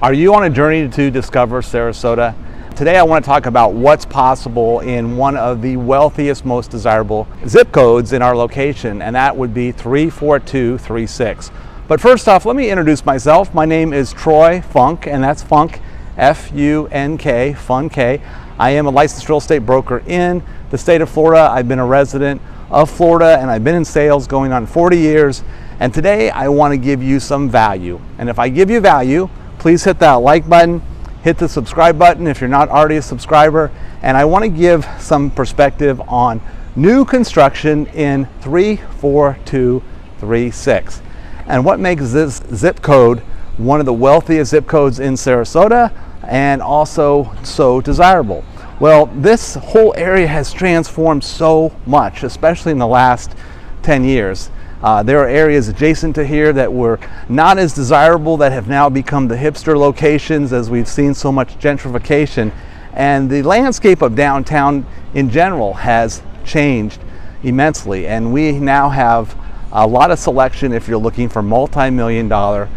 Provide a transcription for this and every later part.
Are you on a journey to discover Sarasota? Today I want to talk about what's possible in one of the wealthiest, most desirable zip codes in our location, and that would be 34236. But first off, let me introduce myself. My name is Troy Funk, and that's Funk, F-U-N-K, Fun K. I am a licensed real estate broker in the state of Florida. I've been a resident of Florida, and I've been in sales going on 40 years. And today I want to give you some value. And if I give you value, please hit that like button, hit the subscribe button if you're not already a subscriber. And I want to give some perspective on new construction in 34236. And what makes this zip code one of the wealthiest zip codes in Sarasota and also so desirable. Well, this whole area has transformed so much, especially in the last 10 years. There are areas adjacent to here that were not as desirable that have now become the hipster locations as we've seen so much gentrification. And the landscape of downtown in general has changed immensely. And we now have a lot of selection if you're looking for multi-million-dollar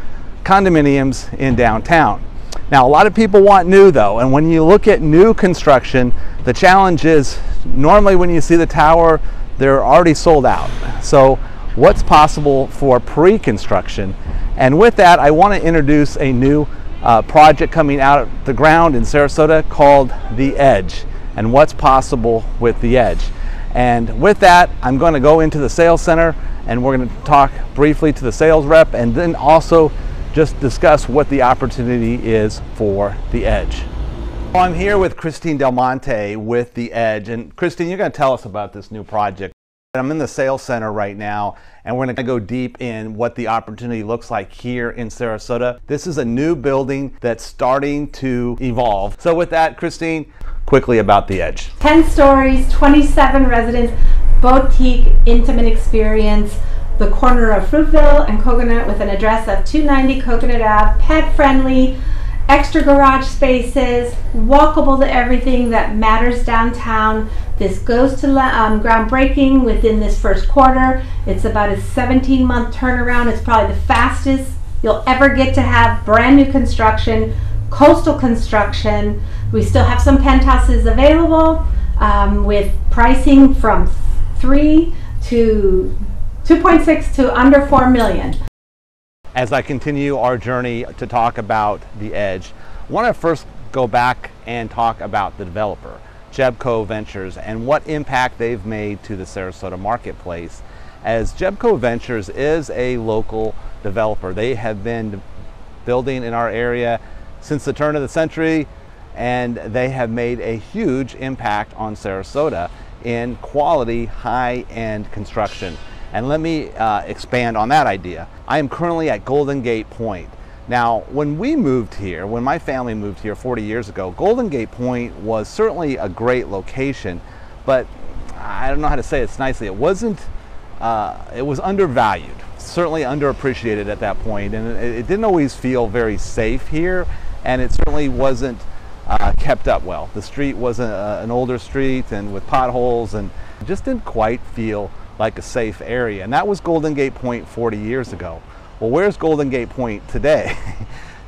condominiums in downtown. Now, a lot of people want new though, and when you look at new construction, the challenge is normally when you see the tower, they're already sold out. So what's possible for pre-construction? And with that, I want to introduce a new project coming out of the ground in Sarasota called The Edge, and what's possible with The Edge. And with that, I'm going to go into the sales center and we're going to talk briefly to the sales rep and then also just discuss what the opportunity is for The Edge. Well, I'm here with Christine DelMonte with The Edge, and Christine, you're going to tell us about this new project. I'm in the sales center right now, and we're going to go deep in what the opportunity looks like here in Sarasota. This is a new building that's starting to evolve. So with that, Christine, quickly about The Edge. 10 stories, 27 residents, boutique, intimate experience, the corner of Fruitville and Coconut with an address of 290 Coconut Ave, pet friendly, extra garage spaces, walkable to everything that matters downtown. This goes to groundbreaking within this first quarter. It's about a 17-month turnaround. It's probably the fastest you'll ever get to have brand new construction, coastal construction. We still have some penthouses available with pricing from 3 to 2.6 to under 4 million. As I continue our journey to talk about The Edge, I want to first go back and talk about the developer, Jebco Ventures, and what impact they've made to the Sarasota marketplace. As Jebco Ventures is a local developer, they have been building in our area since the turn of the century, and they have made a huge impact on Sarasota in quality, high-end construction. And let me expand on that idea. I am currently at Golden Gate Point. Now, when we moved here, when my family moved here 40 years ago, Golden Gate Point was certainly a great location, but I don't know how to say this nicely. It wasn't, it was undervalued, certainly underappreciated at that point, and it didn't always feel very safe here, and it certainly wasn't kept up well. The street was an older street and with potholes, and it just didn't quite feel like a safe area. And that was Golden Gate Point 40 years ago. Well, where's Golden Gate Point today?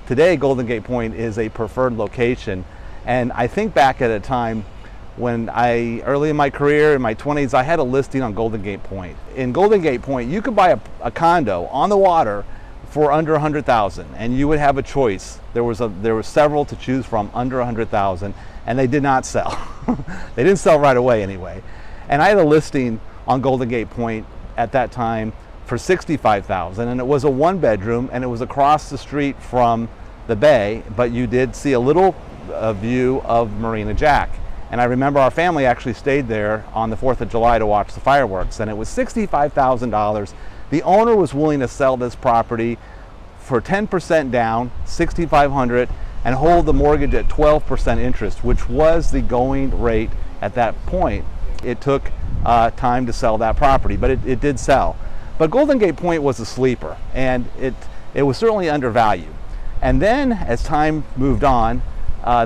Today, Golden Gate Point is a preferred location. And I think back at a time when early in my career, in my 20s, I had a listing on Golden Gate Point. In Golden Gate Point, you could buy a condo on the water for under $100,000, and you would have a choice. There were several to choose from under $100,000, and they did not sell. They didn't sell right away anyway. And I had a listing on Golden Gate Point at that time for $65,000, and it was a one-bedroom, and it was across the street from the bay, but you did see a little view of Marina Jack. And I remember our family actually stayed there on the 4th of July to watch the fireworks, and it was $65,000. The owner was willing to sell this property for 10% down, $6,500, and hold the mortgage at 12% interest, which was the going rate at that point. It took time to sell that property, but it did sell. But Golden Gate Point was a sleeper, and it was certainly undervalued. And then as time moved on,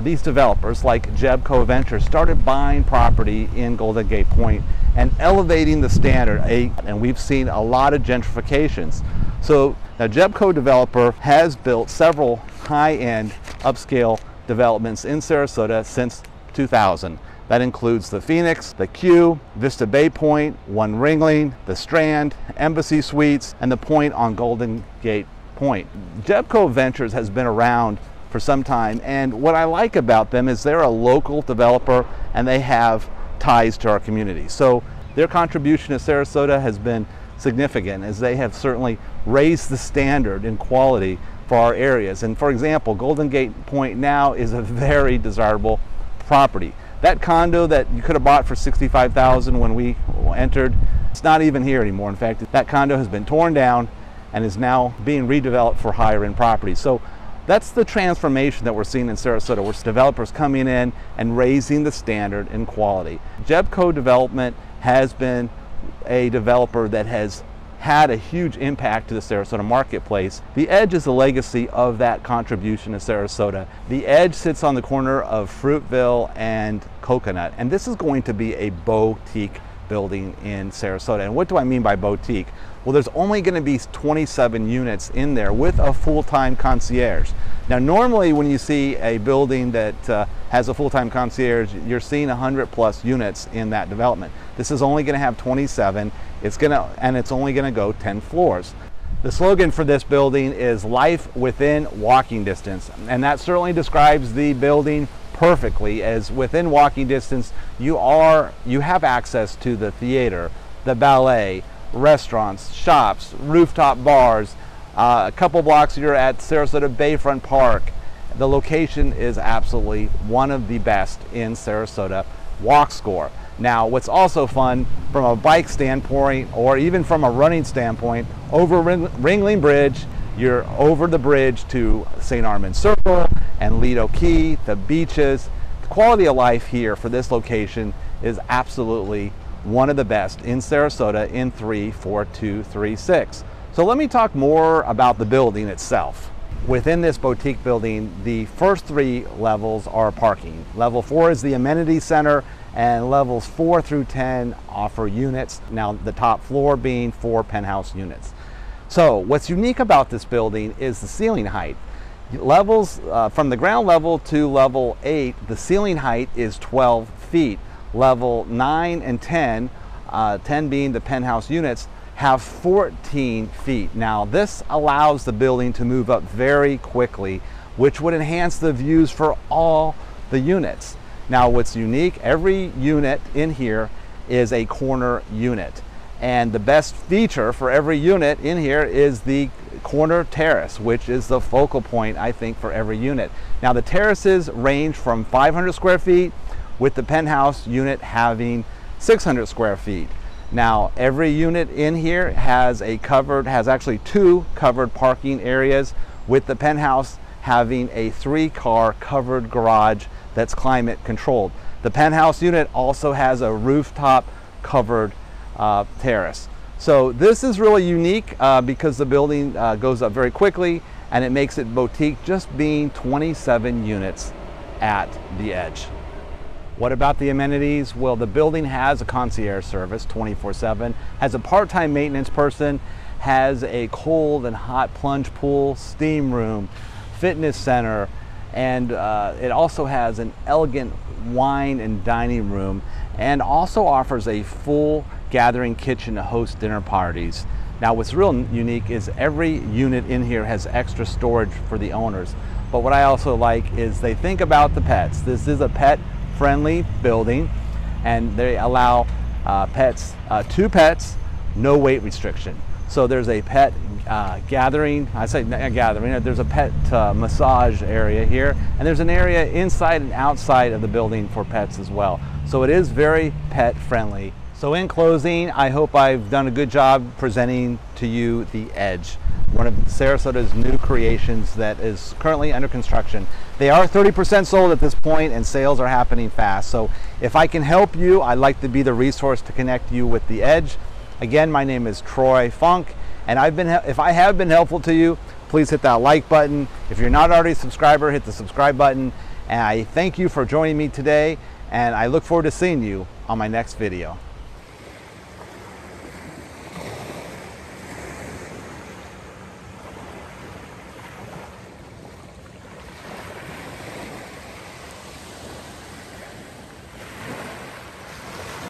these developers like Jebco Ventures started buying property in Golden Gate Point and elevating the standard, and we've seen a lot of gentrifications. So now Jebco developer has built several high-end upscale developments in Sarasota since 2000. That includes the Phoenix, the Q, Vista Bay Point, One Ringling, the Strand, Embassy Suites, and the Point on Golden Gate Point. Jebco Ventures has been around for some time, and what I like about them is they're a local developer and they have ties to our community. So their contribution to Sarasota has been significant, as they have certainly raised the standard in quality for our areas. And for example, Golden Gate Point now is a very desirable property. That condo that you could have bought for $65,000 when we entered, it's not even here anymore. In fact, that condo has been torn down and is now being redeveloped for higher end properties. So that's the transformation that we're seeing in Sarasota, where developers coming in and raising the standard in quality. Jebco Development has been a developer that has had a huge impact to the Sarasota marketplace. The Edge is a legacy of that contribution to Sarasota. The Edge sits on the corner of Fruitville and Coconut, and this is going to be a boutique building in Sarasota. And what do I mean by boutique? Well, there's only going to be 27 units in there with a full-time concierge. Now, normally when you see a building that has a full-time concierge, you're seeing 100+ units in that development. This is only going to have 27. It's only going to go 10 floors. The slogan for this building is "Life Within Walking Distance," and that certainly describes the building perfectly, as within walking distance you have access to the theater, the ballet, restaurants, shops, rooftop bars. A couple blocks you're at Sarasota Bayfront Park. The location is absolutely one of the best in Sarasota. Walk score. Now, what's also fun from a bike standpoint, or even from a running standpoint, over Ringling Bridge, you're over the bridge to St. Armand Circle and Lido Key, the beaches. The quality of life here for this location is absolutely one of the best in Sarasota in 34236. So let me talk more about the building itself. Within this boutique building, the first 3 levels are parking. Level 4 is the amenity center, and levels 4 through 10 offer units. Now, the top floor being 4 penthouse units. So what's unique about this building is the ceiling height. Levels from the ground level to level 8, the ceiling height is 12 feet. Level 9 and 10, 10 being the penthouse units, have 14 feet. Now, this allows the building to move up very quickly, which would enhance the views for all the units. Now, what's unique, every unit in here is a corner unit. And the best feature for every unit in here is the corner terrace, which is the focal point, I think, for every unit. Now, the terraces range from 500 square feet, with the penthouse unit having 600 square feet. Now, every unit in here has actually 2 covered parking areas, with the penthouse having a 3-car covered garage that's climate controlled. The penthouse unit also has a rooftop covered terrace. So this is really unique because the building goes up very quickly, and it makes it boutique, just being 27 units at the Edge. What about the amenities? Well, the building has a concierge service 24/7, has a part-time maintenance person, has a cold and hot plunge pool, steam room, fitness center, and it also has an elegant wine and dining room, and also offers a full gathering kitchen to host dinner parties. Now, what's real unique is every unit in here has extra storage for the owners. But what I also like is they think about the pets. This is a pet-friendly building, and they allow pets, 2 pets, no weight restriction. So there's a pet gathering, I say not gathering, there's a pet massage area here, and there's an area inside and outside of the building for pets as well. So it is very pet friendly. So in closing, I hope I've done a good job presenting to you the Edge, one of Sarasota's new creations that is currently under construction. They are 30% sold at this point, and sales are happening fast. So if I can help you, I'd like to be the resource to connect you with the Edge. Again, my name is Troy Funk, and if I have been helpful to you, please hit that like button. If you're not already a subscriber, hit the subscribe button. And I thank you for joining me today, and I look forward to seeing you on my next video.